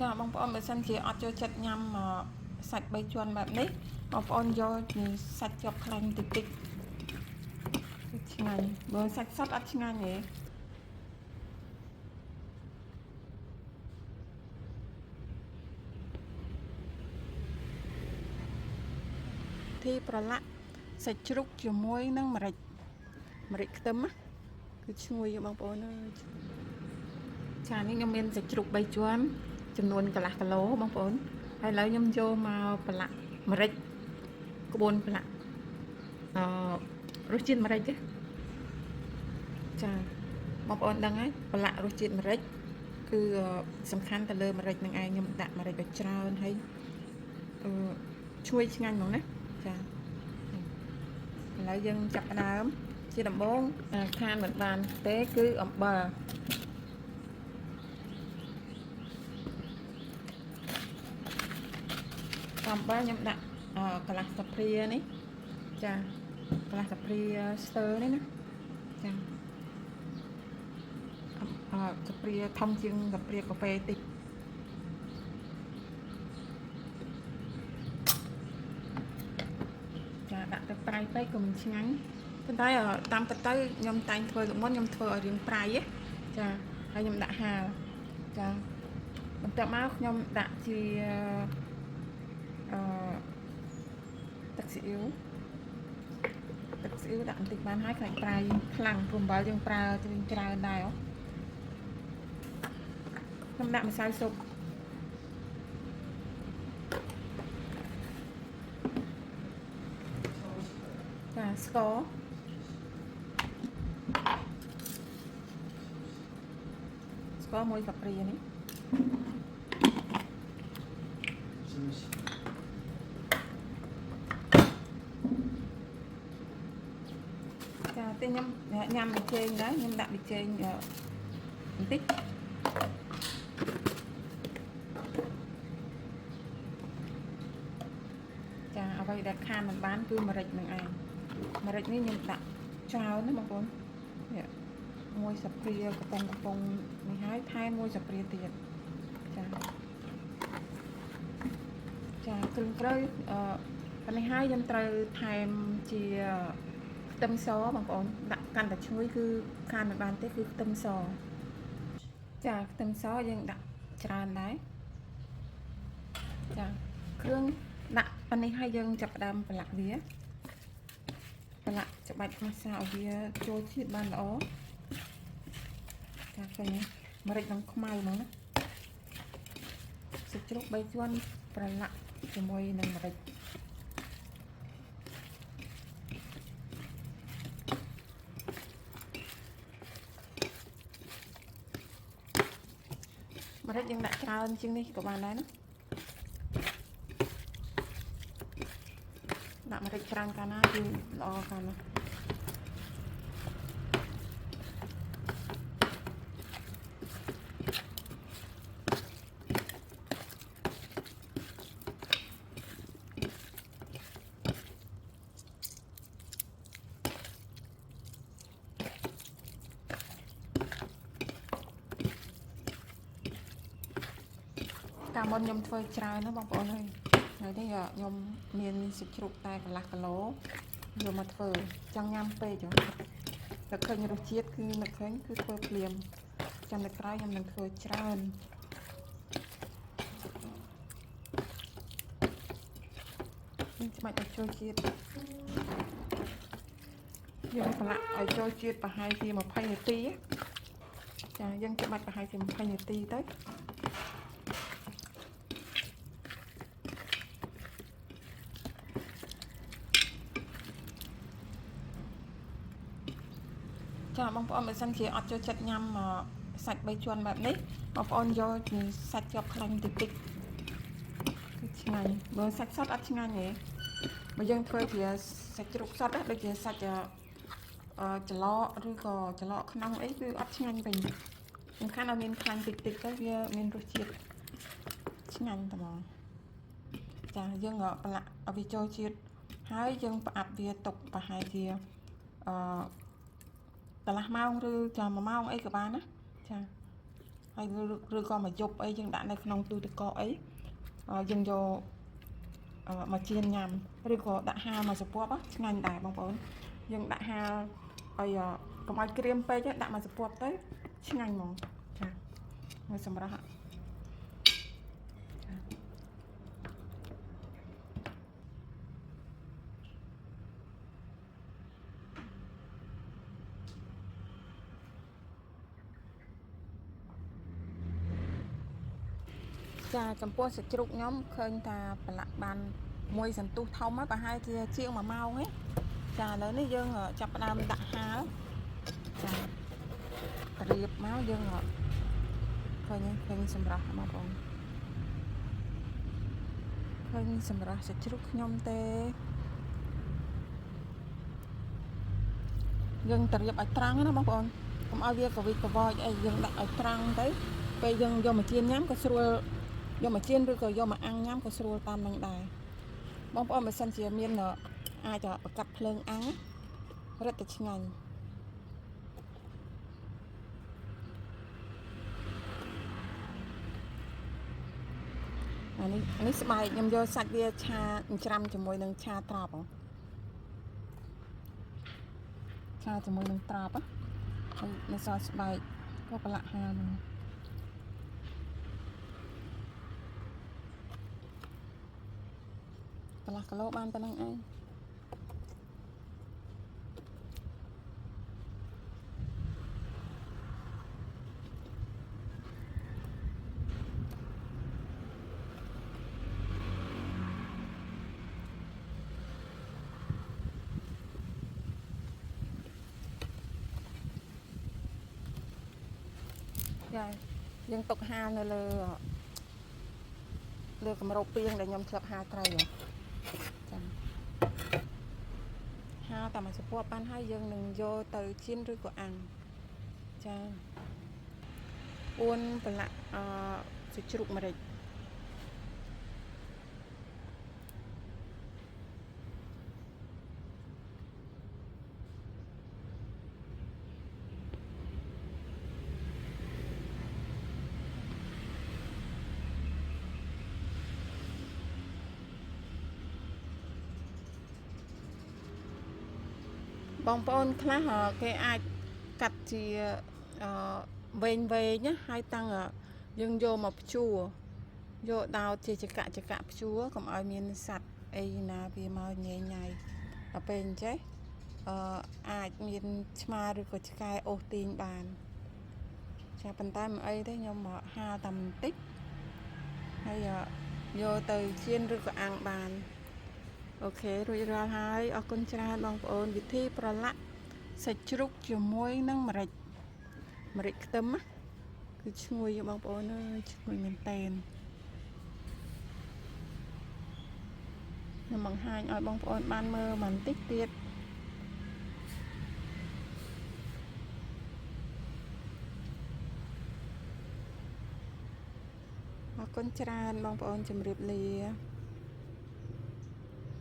ចាបងប្អូនបើសិនជាអត់ចូលចិត្តញ៉ាំសាច់3ជាន់បែបនេះបងប្អូនយកសាច់ជាប់ខ្លាញ់តិចតិចឆ្ងាញ់បើសាច់សុទ្ធអត់ឆ្ងាញ់ទេទីប្រឡាក់សាច់ជ្រូកជាមួយនឹងម្រេចខ្ទឹមគឺឈ្ងុយបងប្អូនអើយចានេះខ្ញុំមានសាច់ជ្រូក3ជាន់ចំនួនកន្លះគីឡូបងប្អូនហើយឥឡូវខ្ញុំយកមកប្រឡាក់ម្រេចក្បួនប្រឡាក់រសជាតិម្រេចទេចាបងប្អូនដឹងហើយប្រឡាក់រសជាតិម្រេចគឺសំខាន់ទៅលើម្រេចនឹងឯងខ្ញុំដាក់ម្រេចឲ្យច្រើនហើយឈ្ងុយឆ្ងាញ់ហ្មងណាចាឥឡូវយើងចាប់ផ្ដើមជាដំបូងខានមិនបានទេគឺអំបិលខ្ញុំដាក់កន្លះស្លាបព្រានេះចាកន្លះស្លាបព្រាស្ទើនេះណាចាស្លាបព្រាធំជាងស្លាបព្រាកាហ្វេតិចចាដាក់ទៅប្រៃពេកក៏មិនឆ្ងាញ់ប៉ុន្តែតាមពិតទៅខ្ញុំតែងធ្វើមុនខ្ញុំធ្វើឲ្យរៀងប្រៃចាហើយខ្ញុំដាក់ហាលចាបន្ទាប់មកខ្ញុំដាក់ជាទឹកស៊ីអ៊ីវដាក់បន្តិចបានហើយខ្លាញ់ប្រៃខ្លាំងព្រោះអំបិលយើងប្រើច្រើនដែរខ្ញុំដាក់ម្សៅស៊ុបចាស្ករមួយស្លាបព្រានេះចាតែខ្ញុំញ៉ាំប៊ីចេងដែរខ្ញុំដាក់ប៊ីចេងបន្តិចចាអ្វីដែលខានមិនបានគឺម្រេចនឹងឯងម្រេចនេះខ្ញុំដាក់ច្រើនណាបងប្អូននេះមួយស្លាបព្រាកំប៉ុងនេះហើយថែមមួយស្លាបព្រាទៀតចាគ្រឿងត្រូវប៉ុណ្នេះហើយខ្ញុំត្រូវថែមជាខ្ទឹមសបងប្អូនដាក់កាន់តែឈ្ងុយគឺខានមិនបានទេគឺខ្ទឹមសចាខ្ទឹមសយើងដាក់ច្រើនដែរចាគ្រឿងដាក់ប៉ុណ្នេះហើយយើងចាប់ផ្ដើមប្រឡាក់វាប្រឡាក់ច្បាច់ម្សៅឲ្យវាចូលជាតិបានល្អចាឃើញម្រេចនឹងខ្មៅហ្មងណាសាច់ជ្រូក3ជាន់ប្រឡាក់ជាមួយនឹងម្រេចម្រេចយើងដាក់ច្រើនជាងនេះក៏បានដែរណាដាក់ម្រេចច្រើនកាលណាគឺល្អកាលណាកាលមុនខ្ញុំធ្វើច្រើនណាបងប្អូនហើយហើយនេះខ្ញុំមានសាច់ជ្រូកតែកន្លះគីឡូយកមកធ្វើចង់ញ៉ាំពេកចឹងតែឃើញរសជាតិគឺនឹកឃើញគឺធ្វើភ្លាមចាំនៅក្រោយខ្ញុំនឹងធ្វើច្រើនខ្ញុំច្បាច់ឲ្យចូលជាតិយើងប្រឡាក់ឲ្យចូលជាតិប្រហែលជា20នាទីចាយើងច្បាច់ប្រហែលជា20នាទីទៅចាបងប្អូនបើសិនជាអត់ចូលចិត្តញ៉ាំសាច់3ជាន់បែបនេះបងប្អូនយកសាច់ជាប់ខ្លាញ់តិចតិចគឺឆ្ងាញ់បើសាច់សុទ្ធអត់ឆ្ងាញ់ទេបើយើងធ្វើជាសាច់ជ្រូកសុទ្ធដូចជាសាច់ច្រឡកឬក៏ច្រឡកក្នុងអីគឺអត់ឆ្ងាញ់វិញសំខាន់ឲ្យមានខ្លាញ់តិចតិចទៅវាមានរសជាតិឆ្ងាញ់តែហ្មងចាយើងប្រឡាក់ឲ្យវាចូលជាតិហើយយើងផ្អាប់វាទុកប្រហែលជាកន្លះម៉ោងឬ1ម៉ោងអីក៏បានណាចា ហើយឬក៏មកយប់អីយើងដាក់នៅក្នុងទូទឹកកកអីយើងយកមកចៀនញ៉ាំឬក៏ដាក់ហាលមកសពប់ឆ្ងាញ់ដែរបងប្អូនយើងដាក់ហាលឲ្យកុំឲ្យក្រៀមពេកដាក់មកសពប់ទៅឆ្ងាញ់ហ្មងចាមួយសម្រាប់ចាចំពោះសាច់ជ្រូកខ្ញុំឃើញថាប្រឡាក់បានមួយសន្ទុះធំហើយប្រហែលជាង1 ម៉ោងហ្នឹងចាឥឡូវនេះយើងចាប់ផ្ដើមដាក់ហាលចារៀបមកយើងឃើញសម្រាប់បងប្អូនឃើញសម្រាប់សាច់ជ្រូកខ្ញុំទេយើងទៅរៀបឲ្យត្រង់ណាបងប្អូនកុំឲ្យវាកវិចកវចអីយើងដាក់ឲ្យត្រង់ទៅពេលយើងយកមកចៀនញ៉ាំក៏ស្រួលយកមកចៀនឬក៏យកមកអាំងញ៉ាំក៏ស្រួលតាមនឹងដែរបងប្អូនបើសិនជាមានអាចប្រកាត់ភ្លើងអាំងរឹតតែឆ្ងាញ់នេះស្បែកខ្ញុំយកសាច់វាឆាច្រាំជាមួយនឹងឆាត្រប់ឆាជាមួយនឹងត្រប់ហើយនៅសល់ស្បែកក៏ប្រឡាក់ហាលមកកន្លះគីឡូបានប៉ុណ្្នឹងឯងចាយើងទុកហាលនៅលើកម្របពីងដែលខ្ញុំធ្លាប់ហាលត្រីចាហាលតាមមកសពប់បានហើយយើងនឹងយកទៅចៀនឬក៏អាំងចា4ប្រឡាក់សាច់ជ្រូកម្រេចបងប្អូនខ្លះគេអាចកាត់ជាវែងណាហើយតាំងយើងយកមកភ្ជួរយកដោតជាចកភ្ជួរកុំឲ្យមានសត្វអីណាវាមកញ៉ៃដល់ពេលអញ្ចេះអាចមានឆ្មាឬក៏ឆ្កែអូសទាញបានចាប៉ុន្តែមិនអីទេខ្ញុំហាលតែបន្តិចហើយយកទៅចៀនឬក៏អាំងបានអូខេរួចរាល់ហើយអរគុណច្រើនបងប្អូនវិធីប្រឡាក់សាច់ជ្រូកជាមួយនឹងម្រេចខ្ទឹមគឺឈ្ងុយបងប្អូនអើយឈ្ងុយមែនតើខ្ញុំបង្ហាញឲ្យបងប្អូនបានមើលបន្តិចទៀតអរគុណច្រើនបងប្អូនជម្រាបលា